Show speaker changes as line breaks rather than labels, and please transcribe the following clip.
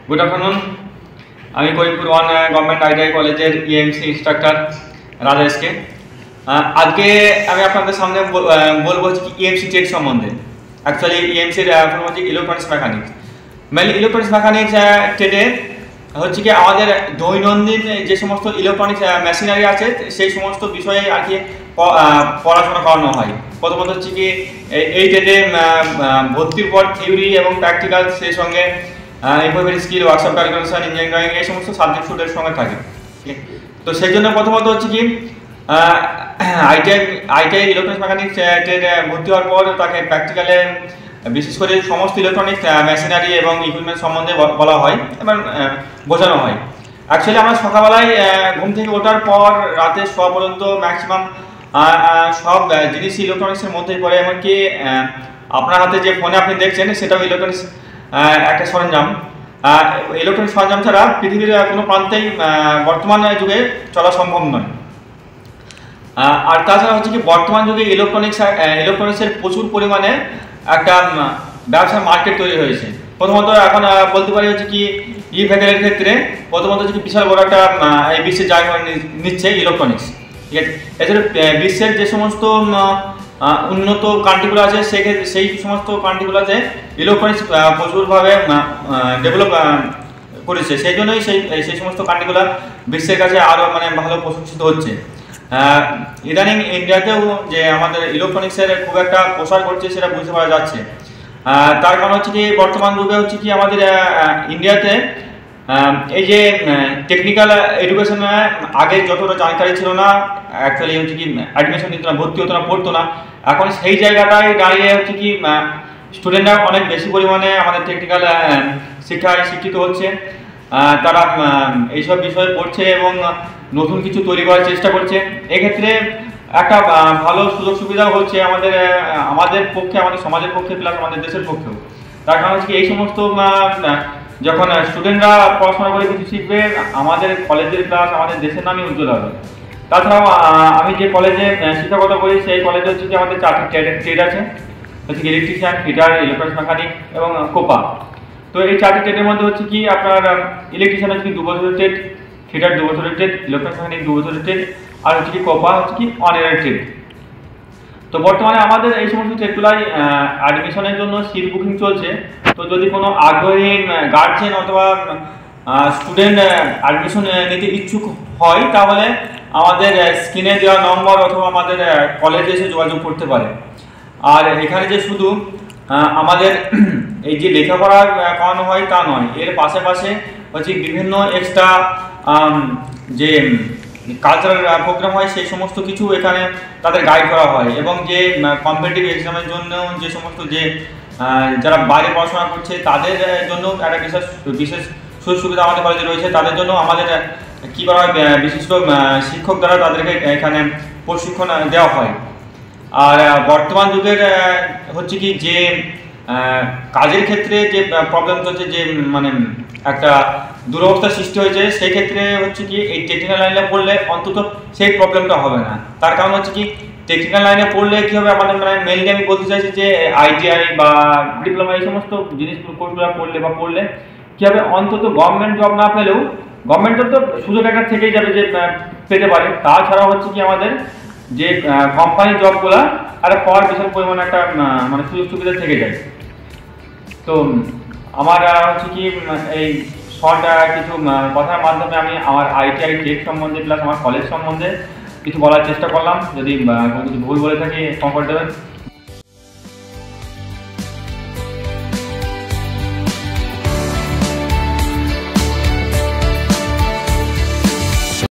Good afternoon. আমি Karimpur one government ITI কলেজের EMC instructor রাজেশকে। আজকে আমি আপনাদের সামনে বলবো হচ্ছে কি ইএমসি ট্রেড সম্বন্ধে। অ্যাকচুয়ালি ইএমসির ফুল হচ্ছে electronics mechanics. Mainly electronics mechanics ট্রেডে হচ্ছে কি আমাদের দৈনন্দিন যে সমস্ত ইলেকট্রনিক্স মেশিনারি আছে সেই সমস্ত বিষয়ে আর কি পড়াশোনা করানো হয়। প্রথমত হচ্ছে কি এই ট্রেডে ভর্তির পর থিওরি এবং প্র্যাকটিক্যাল, সেই সঙ্গে information skill, workshop, calculation, engineering এই সমস্ত সাবজেক্ট স্টুডেন্টের সঙ্গে থাকে। তো সেই জন্য প্রথমত হচ্ছে কি আইটিআই ইলেকট্রনিক্স মেকানিক্স ট্রেডে ভর্তি হওয়ার পর তাকে প্র্যাকটিক্যালে বিশেষ করে সমস্ত ইলেকট্রনিক্স মেশিনারি এবং ইকুইপমেন্ট সম্বন্ধে বলা হয় এবং বোঝানো হয়। অ্যাকচুয়ালি আমরা সকালবেলায় ঘুম থেকে ওঠার পর রাতে শোয়া পর্যন্ত ম্যাক্সিমাম সব জিনিস ইলেকট্রনিক্সের মধ্যেই পড়ে। এমনকি আপনার হাতে যে ফোনে আপনি দেখছেন সেটাও ইলেকট্রনিক্স একটা সরঞ্জাম। ইলেকট্রনিক্স সরঞ্জাম ছাড়া পৃথিবীর কোনো প্রান্তেই বর্তমান যুগে চলা সম্ভব নয়। আর তাছাড়া হচ্ছে কি বর্তমান যুগে ইলেকট্রনিক্সের প্রচুর পরিমাণে একটা ব্যবসার মার্কেট তৈরি হয়েছে। প্রথমত এখন বলতে পারি হচ্ছে কি ই ভেহিকেলের ক্ষেত্রে প্রথমত হচ্ছে কি বিশাল বড় একটা এই বিশ্বের জায়গা নিচ্ছে ইলেকট্রনিক্স, ঠিক আছে। এছাড়া বিশ্বের যে সমস্ত উন্নত কান্ট্রিগুলো আছে সেই সমস্ত কান্ট্রিগুলোতে ইলেকট্রনিক্স প্রচুরভাবে ডেভেলপ করেছে। সেই জন্যই সেই সমস্ত কান্ট্রিগুলো বিশ্বের কাছে আরও ভালো প্রশংসিত হচ্ছে। ইদানিং ইন্ডিয়াতেও যে আমাদের ইলেকট্রনিক্সের খুব একটা প্রসার করছে সেটা বুঝতে পারা যাচ্ছে। তার কারণ হচ্ছে কি বর্তমান যুগে হচ্ছে কি আমাদের ইন্ডিয়াতে এই যে টেকনিক্যাল এডুকেশনে আগে যতটা জানকারি ছিল না, অ্যাকচুয়ালি হচ্ছে কি অ্যাডমিশন নিত না, ভর্তি হতো না, পড়তো না। এখন সেই জায়গাটায় দাঁড়িয়ে হচ্ছে কি স্টুডেন্টরা অনেক বেশি পরিমাণে আমাদের টেকনিক্যাল শিক্ষায় শিক্ষিত হচ্ছে। তারা এইসব বিষয়ে পড়ছে এবং নতুন কিছু তৈরি করার চেষ্টা করছে। এক্ষেত্রে একটা ভালো সুযোগ সুবিধাও হচ্ছে আমাদের পক্ষে, আমাদের সমাজের পক্ষে, প্লাস আমাদের দেশের পক্ষেও। তার কারণ হচ্ছে এই সমস্ত যখন স্টুডেন্টরা পড়াশোনা করে কিছু শিখবে, আমাদের কলেজের প্লাস আমাদের দেশের নামই উজ্জ্বল হবে। তাছাড়াও আমি যে কলেজে শিক্ষকতা করি সেই কলেজে হচ্ছে কি আমাদের 4টি ট্রেড আছে, হচ্ছে কি ইলেকট্রিশিয়ান, ফিটার, ইলেকট্রনিক্স মেকানিক এবং কোপা। তো এই 4টি ট্রেডের মধ্যে হচ্ছে কি আপনার ইলেকট্রিশিয়ান হচ্ছে কি 2 বছরের ট্রেড, ফিটার 2 বছরের ট্রেড, ইলেকট্রনিক্স মেকানিক 2 বছরের ট্রেড, আর হচ্ছে কি কোপা হচ্ছে কি 1 ইয়ারের ট্রেড। তো বর্তমানে আমাদের এই সমস্ত ট্রেডগুলাই অ্যাডমিশনের জন্য সিট বুকিং চলছে। তো যদি কোনো আগ্রহী গার্জেন অথবা স্টুডেন্ট অ্যাডমিশন নিতে ইচ্ছুক হয় তাহলে আমাদের স্ক্রিনে দেওয়া নম্বর অথবা আমাদের কলেজে এসে যোগাযোগ করতে পারে। আর এখানে যে শুধু আমাদের এই যে লেখাপড়া করানো হয় তা নয়, এর পাশে হচ্ছে বিভিন্ন এক্সট্রা যে কালচারাল প্রোগ্রাম হয় সেই সমস্ত কিছু এখানে তাদের গাইড করা হয়। এবং যে কম্পিটিটিভ এক্সামের জন্য যে সমস্ত যারা বাইরে পড়াশোনা করছে তাদের জন্য একটা বিশেষ সুযোগ সুবিধা আমাদের কলেজে রয়েছে। তাদের জন্য আমাদের কী করা হয়, বিশিষ্ট শিক্ষক দ্বারা তাদেরকে এখানে প্রশিক্ষণ দেওয়া হয়। আর বর্তমান যুগের হচ্ছে কি যে কাজের ক্ষেত্রে যে প্রবলেম চলছে, যে একটা দুরবস্থা সৃষ্টি হয়েছে, সেই ক্ষেত্রে হচ্ছে কি এই টেকনিক্যাল লাইনে পড়লে অন্তত সেই প্রবলেমটা হবে না। তার কারণ হচ্ছে কি টেকনিক্যাল লাইনে পড়লে কী হবে, আমাদের মেনলি আমি বলতে চাইছি যে আইটিআই বা ডিপ্লোমা এই সমস্ত জিনিসগুলো কোর্সগুলো পড়লে কী হবে, অন্তত গভর্নমেন্ট জব না পেলেও গভর্নমেন্ট জব তো সুযোগ একটা থেকেই যাবে যে পেতে পারে। তাছাড়াও হচ্ছে কি আমাদের যে কোম্পানি জবগুলো একটা পাওয়ার বিশাল পরিমাণে একটা সুযোগ সুবিধা থেকে যায়। তো আমার হচ্ছে কি এই শর্ট কিছু কথার মাধ্যমে আমি আমার আইটিআই ট্রেড সম্বন্ধে প্লাস আমার কলেজ সম্বন্ধে কিছু বলার চেষ্টা করলাম। যদি কোনো কিছু ভুল বলে থাকি কমফোর্ট দেবেন।